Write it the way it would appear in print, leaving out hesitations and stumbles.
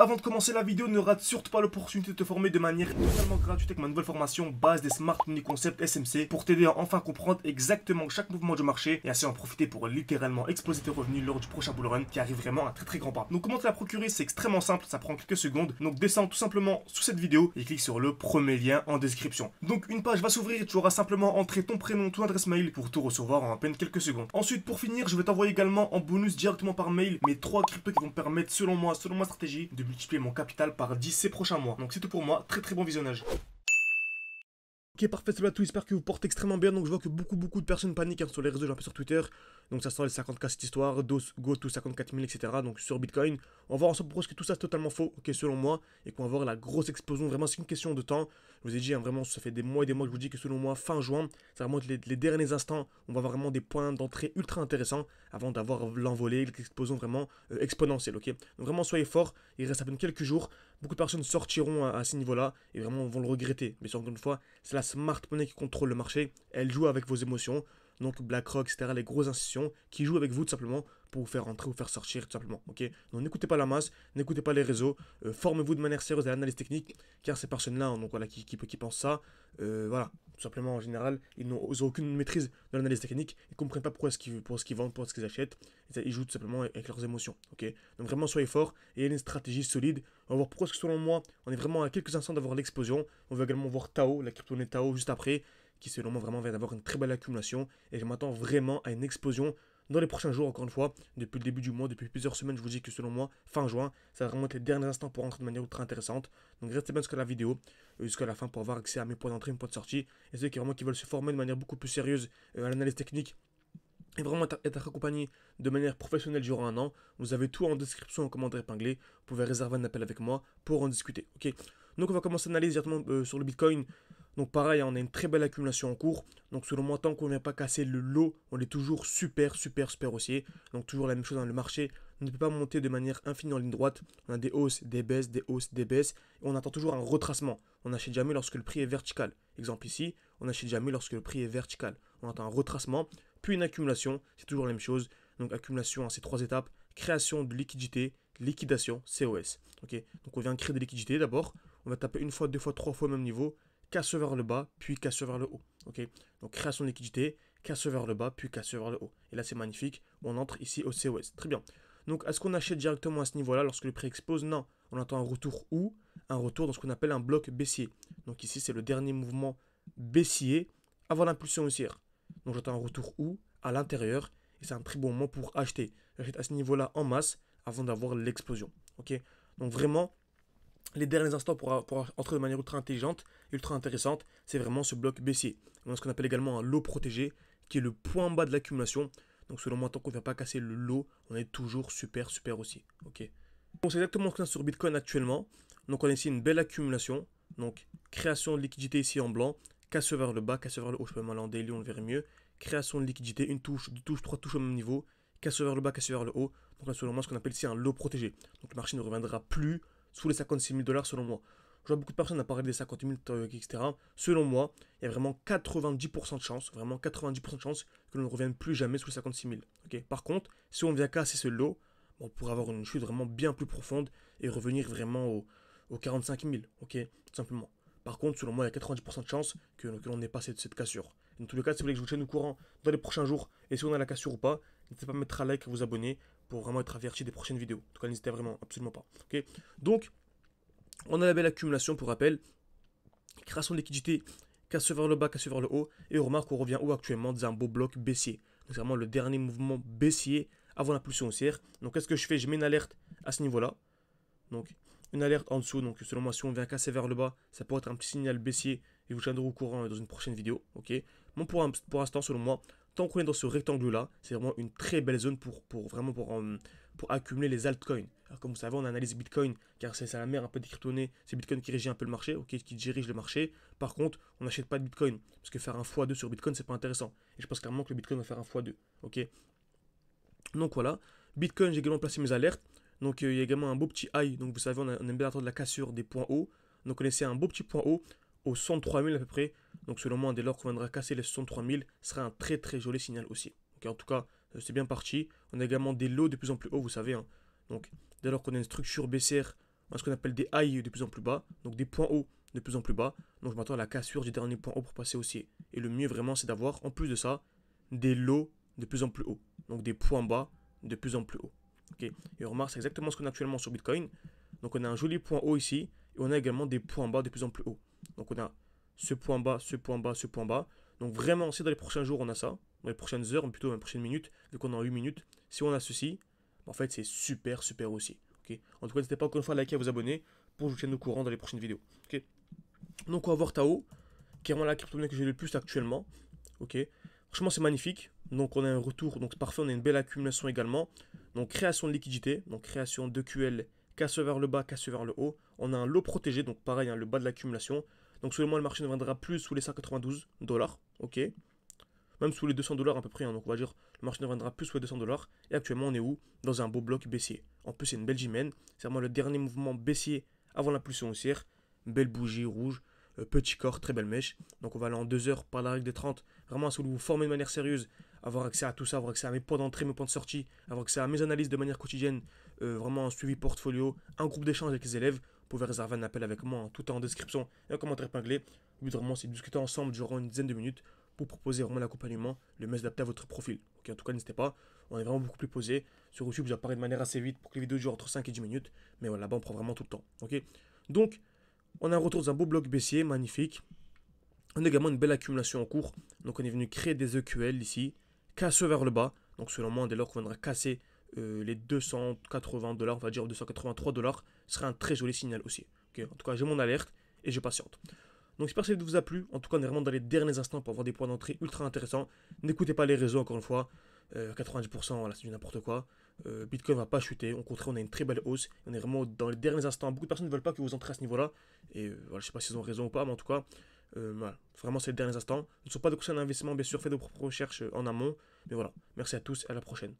Avant de commencer la vidéo, ne rate surtout pas l'opportunité de te former de manière totalement gratuite avec ma nouvelle formation base des Smart Money Concept SMC pour t'aider à enfin comprendre exactement chaque mouvement du marché et ainsi en profiter pour littéralement exploser tes revenus lors du prochain bull run qui arrive vraiment à très grand pas. Donc comment te la procurer, c'est extrêmement simple, ça prend quelques secondes. Donc descends tout simplement sous cette vidéo et clique sur le premier lien en description. Donc une page va s'ouvrir et tu auras simplement entré ton prénom, ton adresse mail pour tout recevoir en à peine quelques secondes. Ensuite pour finir, je vais t'envoyer également en bonus directement par mail mes 3 cryptos qui vont me permettre selon moi, selon ma stratégie, de multiplier mon capital par 10 ces prochains mois. Donc c'est tout pour moi, très bon visionnage. Ok, parfait, salut à tous, j'espère que vous portez extrêmement bien. Donc je vois que beaucoup de personnes paniquent sur les réseaux, j'ai un peu sur Twitter. Donc ça sent les 50K cette histoire, go to 54 000, etc. Donc sur Bitcoin, on va voir ensemble pourquoi que tout ça c'est totalement faux, ok, selon moi, et qu'on va voir la grosse explosion. Vraiment, c'est une question de temps. Je vous ai dit, hein, vraiment, ça fait des mois et des mois que je vous dis que selon moi, fin juin, c'est vraiment les derniers instants. On va avoir vraiment des points d'entrée ultra intéressants avant d'avoir l'envolée, l'explosion vraiment exponentielle, ok. Donc vraiment, soyez forts, il reste à peine quelques jours. Beaucoup de personnes sortiront à ce niveau-là et vraiment vont le regretter. Mais encore une fois, c'est la smart money qui contrôle le marché. Elle joue avec vos émotions. Donc BlackRock, etc., les grosses institutions qui jouent avec vous tout simplement pour vous faire rentrer ou faire sortir tout simplement. Ok, donc n'écoutez pas la masse, n'écoutez pas les réseaux, formez-vous de manière sérieuse à l'analyse technique, car ces personnes-là, hein, donc voilà, qui pensent ça, voilà, tout simplement en général, ils n'ont aucune maîtrise de l'analyse technique, ils ne comprennent pas pourquoi est-ce qu'ils vendent, pourquoi est-ce qu'ils achètent, ils jouent tout simplement avec leurs émotions. Ok, donc vraiment soyez forts et ayez une stratégie solide. On va voir pourquoi est-ce que selon moi, on est vraiment à quelques instants d'avoir l'explosion. On va également voir Tao, la crypto-monnaie Tao juste après, qui selon moi vraiment vient d'avoir une très belle accumulation et je m'attends vraiment à une explosion dans les prochains jours. Encore une fois, depuis le début du mois, depuis plusieurs semaines, je vous dis que selon moi, fin juin, ça va vraiment être les derniers instants pour rentrer de manière ultra intéressante. Donc restez bien jusqu'à la vidéo, jusqu'à la fin pour avoir accès à mes points d'entrée, mes points de sortie. Et ceux qui veulent se former de manière beaucoup plus sérieuse à l'analyse technique et vraiment être accompagné de manière professionnelle durant un an, vous avez tout en description, en commentaire épinglé. Vous pouvez réserver un appel avec moi pour en discuter. Ok. Donc on va commencer l'analyse directement sur le Bitcoin. Donc pareil, on a une très belle accumulation en cours. Donc selon moi, tant qu'on ne vient pas casser le lot, on est toujours super haussier. Donc toujours la même chose dans le marché. On ne peut pas monter de manière infinie en ligne droite. On a des hausses, des baisses, des hausses, des baisses. Et on attend toujours un retracement. On n'achète jamais lorsque le prix est vertical. Exemple ici, on n'achète jamais lorsque le prix est vertical. On attend un retracement, puis une accumulation. C'est toujours la même chose. Donc accumulation à ces 3 étapes. Création de liquidité, liquidation, COS. Ok. Donc on vient créer des liquidités d'abord. On va taper une fois, 2 fois, 3 fois au même niveau. Casse vers le bas, puis casse vers le haut. Ok. Donc création de liquidité, casse vers le bas, puis casse vers le haut. Et là c'est magnifique. On entre ici au COS. Très bien. Donc est-ce qu'on achète directement à ce niveau-là lorsque le prix explose? Non. On attend un retour où? Un retour dans ce qu'on appelle un bloc baissier. Donc ici c'est le dernier mouvement baissier avant l'impulsion haussière. Donc j'attends un retour où? À l'intérieur. Et c'est un très bon moment pour acheter. J'achète à ce niveau-là en masse avant d'avoir l'explosion. Ok. Donc vraiment, les derniers instants pour entrer de manière ultra intelligente, ultra intéressante, c'est vraiment ce bloc baissier. On a ce qu'on appelle également un lot protégé, qui est le point bas de l'accumulation. Donc selon moi, tant qu'on ne vient pas casser le lot, on est toujours super haussier. Ok. Donc c'est exactement ce qu'on a sur Bitcoin actuellement. Donc on a ici une belle accumulation. Donc création de liquidité ici en blanc, casse vers le bas, casse vers le haut. Je peux même aller en daily, on le verrait mieux. Création de liquidité, une touche, deux touches, 3 touches au même niveau, casse vers le bas, casse vers le haut. Donc là selon moi, ce qu'on appelle ici un lot protégé. Donc le marché ne reviendra plus sous les 56 000 $ selon moi. Je vois beaucoup de personnes à parler des 50 000, etc. Selon moi, il y a vraiment 90% de chance, vraiment 90% de chance que l'on ne revienne plus jamais sous les 56 000. Okay. Par contre, si on vient casser ce lot, on pourrait avoir une chute vraiment bien plus profonde et revenir vraiment aux 45 000, ok, tout simplement. Par contre, selon moi, il y a 90% de chance que l'on n'ait pas cette cassure. Dans tous les cas, si vous voulez que je vous tienne au courant dans les prochains jours, et si on a la cassure ou pas, n'hésitez pas à mettre un like et à vous abonner pour vraiment être averti des prochaines vidéos. En tout cas, n'hésitez vraiment absolument pas. Okay. Donc, on a la belle accumulation pour rappel. Création de liquidité, casse vers le bas, casse vers le haut. Et on remarque qu'on revient où actuellement dans un beau bloc baissier. Donc, c'est vraiment le dernier mouvement baissier avant l'impulsion haussière. Donc, qu'est-ce que je fais? Je mets une alerte à ce niveau-là. Donc, une alerte en dessous. Donc, selon moi, si on vient casser vers le bas, ça pourrait être un petit signal baissier. Et vous tiendrez au courant dans une prochaine vidéo. Ok. Bon, pour l'instant, selon moi, tant qu'on est dans ce rectangle-là, c'est vraiment une très belle zone pour accumuler les altcoins. Alors, comme vous savez, on analyse Bitcoin, car c'est la mère un peu des crypto-monnaies. C'est Bitcoin qui régit un peu le marché, ok, qui dirige le marché. Par contre, on n'achète pas de Bitcoin, parce que faire un x2 sur Bitcoin, c'est pas intéressant. Et je pense clairement que le Bitcoin va faire un x2, ok. Donc voilà, Bitcoin, j'ai également placé mes alertes. Donc il y a également un beau petit high. Donc vous savez, on aime bien attendre la cassure des points hauts. Donc on essaie un beau petit point haut aux 63 000 à peu près. Donc selon moi, dès lors qu'on viendra casser les 63 000, ce sera un très joli signal aussi. Okay, en tout cas, c'est bien parti. On a également des lots de plus en plus hauts, vous savez. Hein. Donc dès lors qu'on a une structure baissière on a ce qu'on appelle des highs de plus en plus bas, donc des points hauts de plus en plus bas. Donc je m'attends à la cassure du dernier point haut pour passer haussier. Et le mieux vraiment, c'est d'avoir, en plus de ça, des lows de plus en plus hauts. Donc des points bas de plus en plus hauts. Okay. Et on remarque, c'est exactement ce qu'on a actuellement sur Bitcoin. Donc on a un joli point haut ici, et on a également des points bas de plus en plus hauts. Donc on a ce point bas, ce point bas, ce point bas. Donc vraiment, si dans les prochains jours on a ça, dans les prochaines heures, plutôt dans les prochaines minutes, vu qu'on est en 8 minutes, si on a ceci, en fait c'est super super haussier. Okay. En tout cas, n'hésitez pas encore une fois à liker et à vous abonner pour que je vous tienne au courant dans les prochaines vidéos. Okay. Donc on va voir Tao, qui est vraiment la crypto-monnaie que j'ai le plus actuellement. Okay. Franchement, c'est magnifique. Donc on a un retour, donc c'est parfait, on a une belle accumulation également. Donc création de liquidité, donc création de QL, casse vers le bas, casse vers le haut. On a un lot protégé, donc pareil, hein, le bas de l'accumulation. Donc selon moi, le marché ne viendra plus sous les 192 $, ok. Même sous les 200 $ à peu près, hein, donc on va dire le marché ne viendra plus sous les 200 $. Et actuellement, on est où? Dans un beau bloc baissier. En plus, c'est une belle J-Men. C'est vraiment le dernier mouvement baissier avant l'impulsion haussière. Belle bougie rouge. Petit corps, très belle mèche. Donc on va aller en 2 heures par la règle des 30. Vraiment, si vous vous formez de manière sérieuse, avoir accès à tout ça, avoir accès à mes points d'entrée, mes points de sortie, avoir accès à mes analyses de manière quotidienne, vraiment un suivi portfolio, un groupe d'échange avec les élèves, vous pouvez réserver un appel avec moi, hein, tout est en description et un commentaire épinglé. Le but vraiment, c'est de discuter ensemble durant une dizaine de minutes pour proposer vraiment l'accompagnement, le mieux adapté à votre profil. Okay, en tout cas, n'hésitez pas, on est vraiment beaucoup plus posé. Sur YouTube, j'apparais de manière assez vite pour que les vidéos durent entre 5 et 10 minutes, mais voilà, là-bas, on prend vraiment tout le temps. Okay, donc, on a un retour dans un beau bloc baissier, magnifique. On a également une belle accumulation en cours. Donc on est venu créer des EQL ici, casse vers le bas. Donc selon moi, dès lors qu'on viendra casser les 280 $, on va dire 283 $, ce serait un très joli signal aussi. Okay, en tout cas, j'ai mon alerte et je patiente. Donc j'espère que cette vidéo vous a plu. En tout cas, on est vraiment dans les derniers instants pour avoir des points d'entrée ultra intéressants. N'écoutez pas les réseaux, encore une fois. 90%, voilà, c'est du n'importe quoi. Bitcoin ne va pas chuter. Au contraire, on a une très belle hausse. On est vraiment dans les derniers instants. Beaucoup de personnes ne veulent pas que vous entrez à ce niveau-là. Et voilà, je ne sais pas s'ils ont raison ou pas, mais en tout cas, voilà, vraiment, c'est les derniers instants. Ne sont pas de conseils d'investissement, bien sûr. Faites vos propres recherches en amont. Mais voilà, merci à tous et à la prochaine.